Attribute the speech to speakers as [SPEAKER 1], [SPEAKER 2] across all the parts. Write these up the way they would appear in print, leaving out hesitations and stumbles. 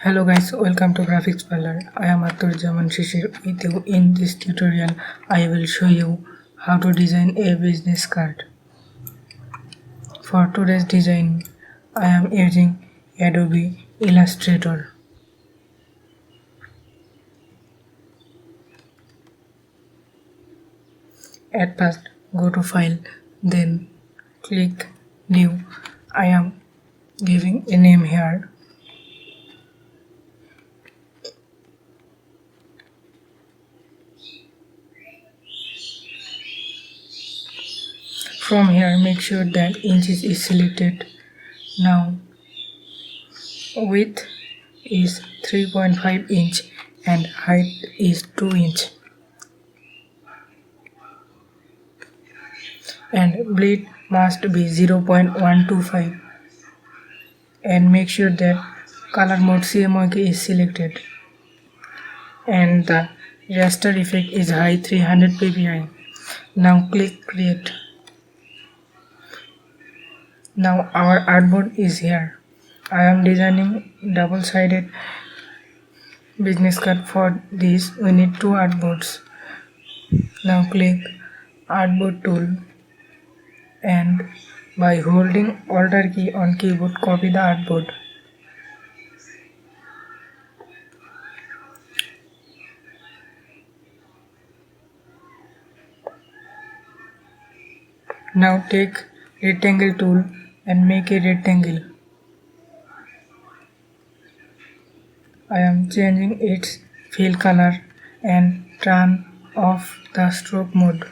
[SPEAKER 1] Hello guys, welcome to Graphics Parlour. I am Zaman Shishir with you. In this tutorial, I will show you how to design a business card. For today's design, I am using Adobe Illustrator. At first, go to File, then click New. I am giving a name here. From here, make sure that inches is selected. Now, width is 3.5 inch and height is 2 inch. And bleed must be 0.125 and make sure that color mode CMYK is selected and the raster effect is high 300 ppi. Now click create. Now our artboard is here. I am designing double-sided business card. For this we need two artboards. Now click artboard tool and by holding Alt key on keyboard copy the artboard. Now take rectangle tool and make a rectangle. I am changing its fill color and turn off the stroke mode.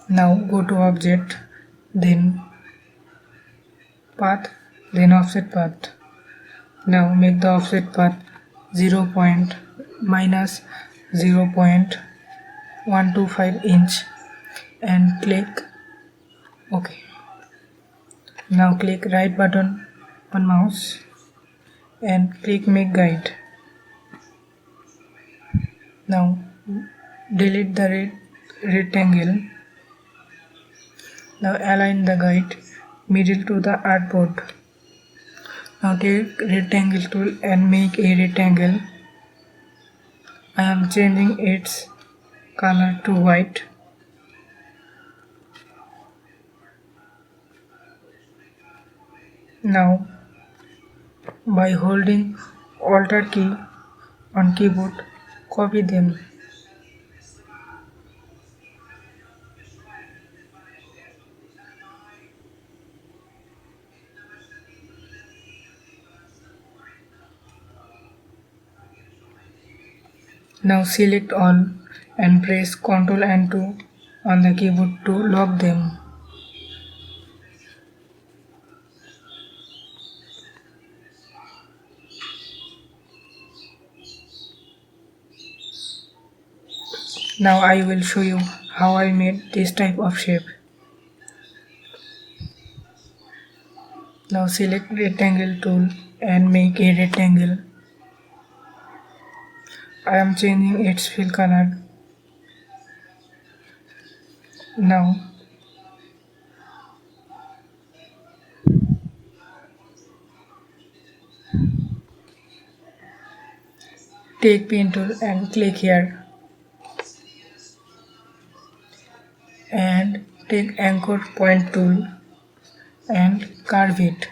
[SPEAKER 1] Now go to object, then path, then offset path. Now make the offset path 0. minus 0.125 inch and click OK. Now click right button on mouse and click make guide. Now delete the rectangle. Now align the guide middle to the artboard. Now take rectangle tool and make a rectangle. I am changing its color to white. Now by holding Alt key on keyboard, copy them. Now select all and press Ctrl and 2 on the keyboard to lock them. Now I will show you how I made this type of shape. Now select rectangle tool and make a rectangle. I am changing its fill color. Now take pen tool and click here and take anchor point tool and carve it.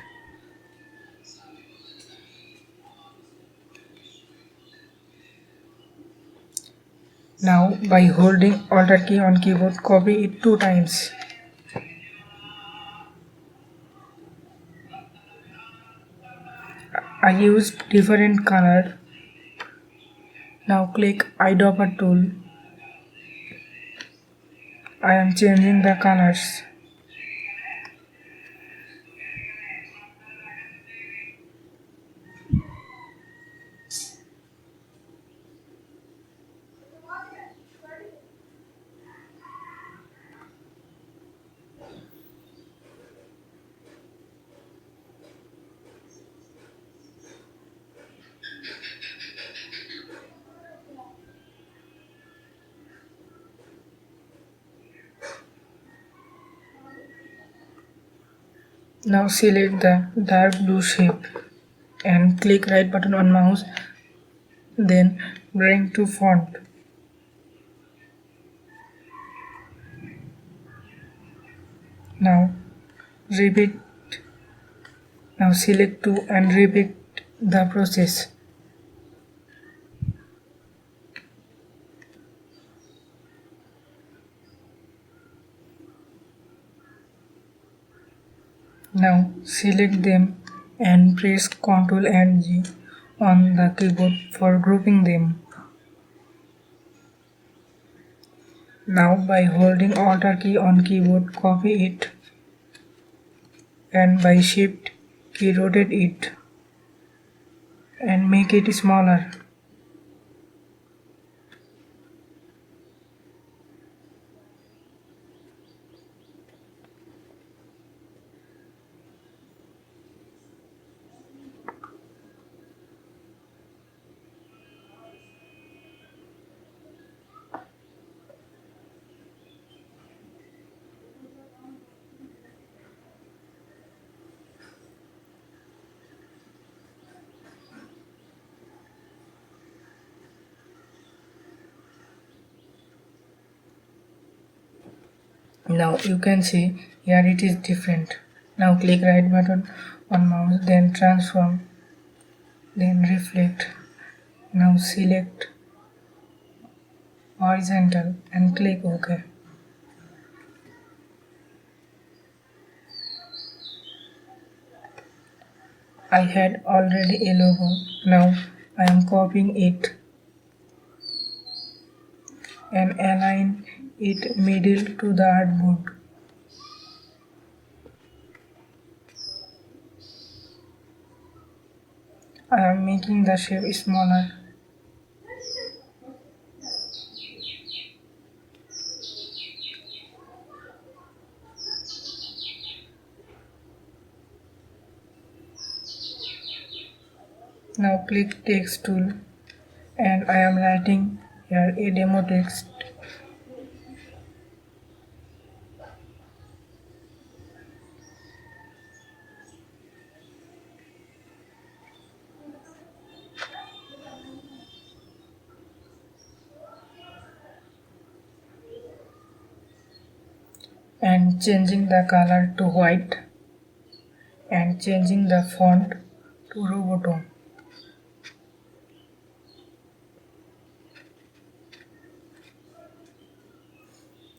[SPEAKER 1] Now by holding Alt key on keyboard, copy it 2 times. I used different color. Now click eyedropper tool. I am changing the colors. Now select the dark blue shape and click right button on mouse, then bring to font. Now repeat. Now select 2 and repeat the process. Now select them and press Ctrl and G on the keyboard for grouping them. Now by holding Alt key on keyboard, copy it and by Shift key rotate it and make it smaller. Now you can see here it is different. Now click right button on mouse, then transform, then reflect. Now select horizontal and click OK. I had already a logo. Now I am copying it and align it middle to the artboard. I am making the shape smaller. Now click text tool and I am writing here a demo text. And changing the color to white and changing the font to Roboto.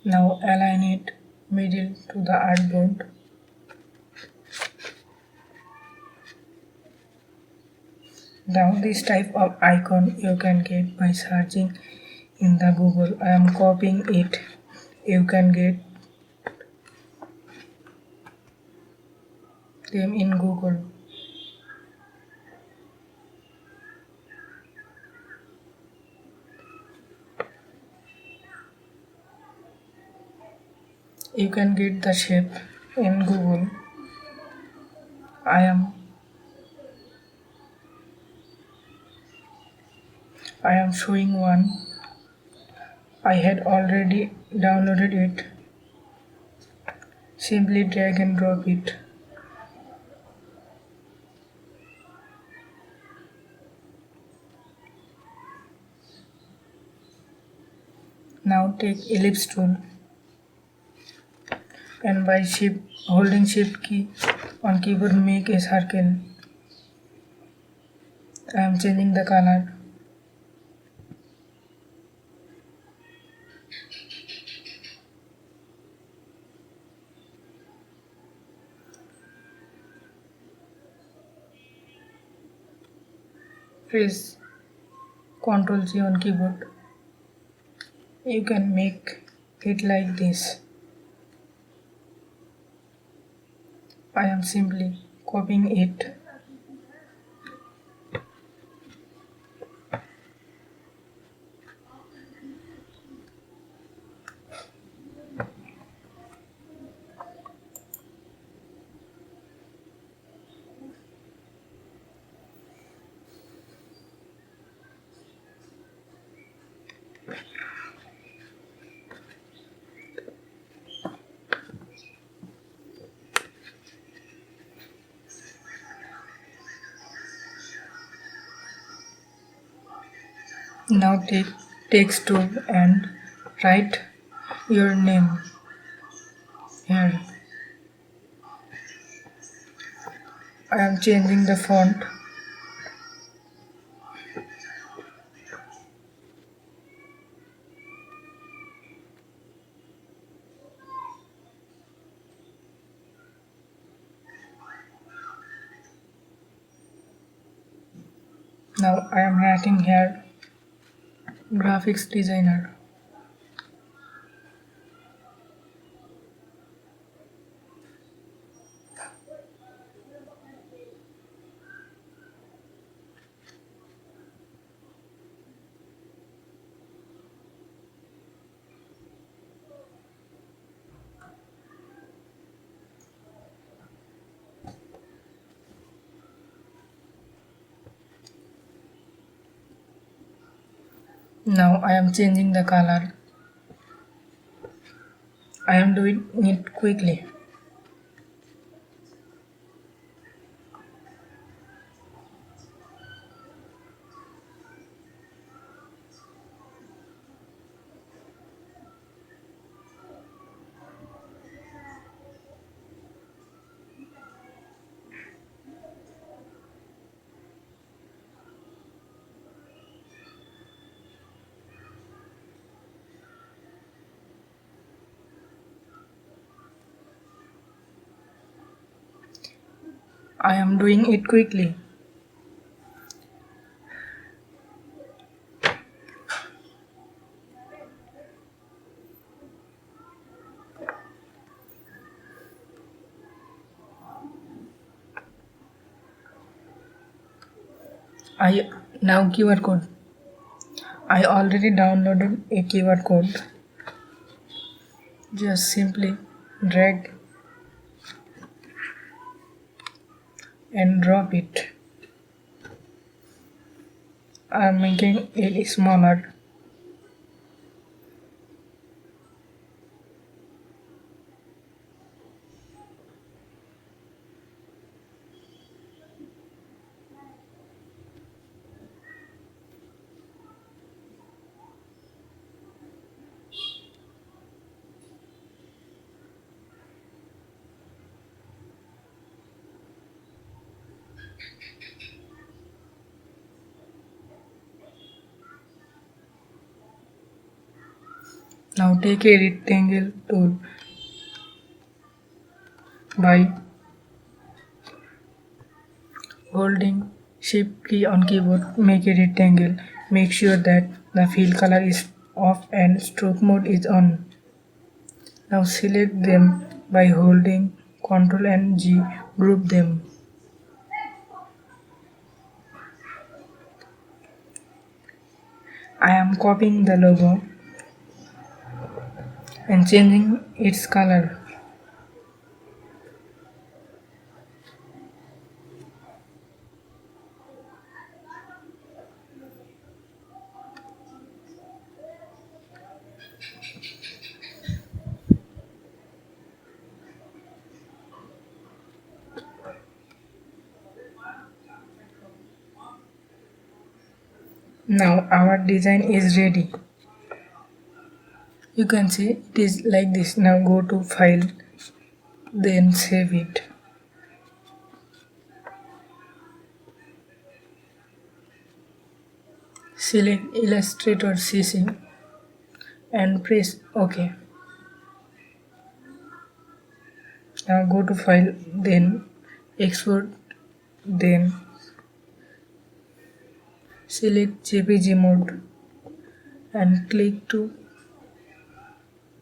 [SPEAKER 1] Now align it middle to the artboard. Now this type of icon you can get by searching in the Google. I am copying it. You can get them in Google. You can get the shape in Google. I am showing one. I had already downloaded it. Simply drag and drop it. Now take ellipse tool and by holding shift key on keyboard make a circle. I am changing the color. Press Ctrl G on keyboard. You can make it like this. I am simply copying it. Now take text tool and write your name here. I am changing the font. Now I am writing here graphics designer. Now I am changing the color. I am doing it quickly. I am doing it quickly. I now QR code. I already downloaded a QR code. Just simply drag and drop it. I am making it smaller. Now take a rectangle tool by holding Shift key on keyboard. Make a rectangle. Make sure that the fill color is off and stroke mode is on. Now select them by holding Ctrl and G. Group them. I am copying the logo and changing its color. Now our design is ready. You can see it is like this. Now go to file, then save it. Select Illustrator CC and press OK. Now go to file, then export, then select JPG mode and click to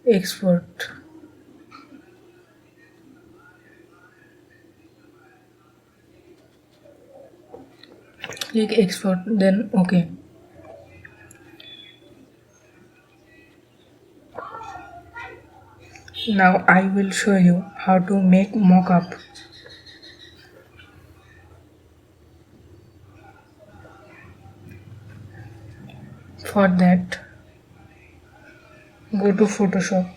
[SPEAKER 1] export. Click export, then OK. Now I will show you how to make mockup. For that, go to Photoshop.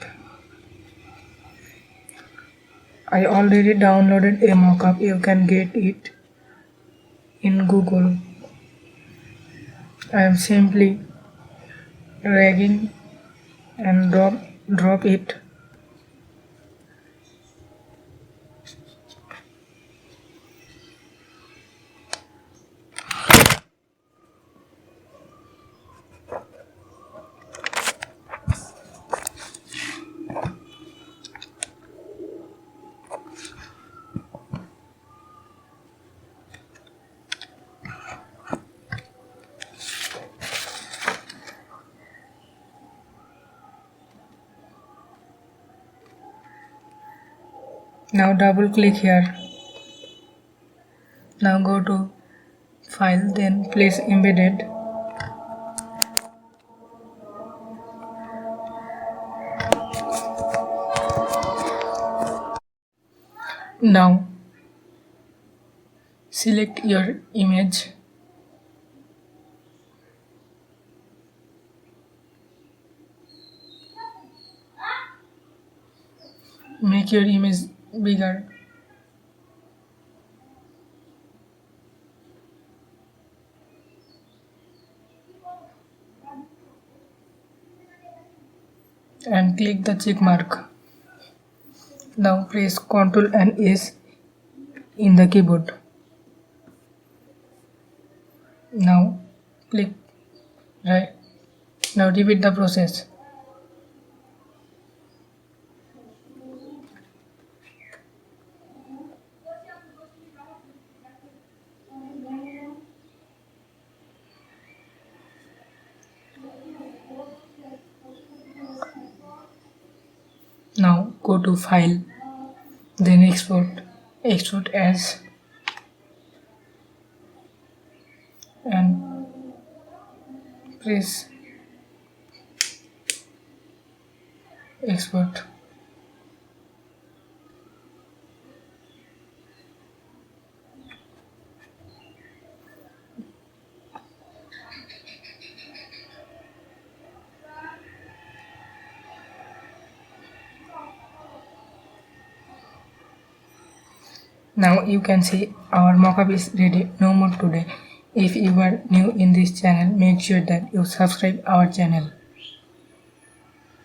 [SPEAKER 1] I already downloaded a mockup. You can get it in Google. I am simply dragging and drop it. Now double click here. Now go to file, then place embedded. Now select your image. Make your image bigger. And click the check mark. Now press Ctrl and S in the keyboard. Now click right. Now repeat the process. Now go to file, then export as, and press export. Now you can see our mockup is ready. No more today. If you are new in this channel, make sure that you subscribe our channel.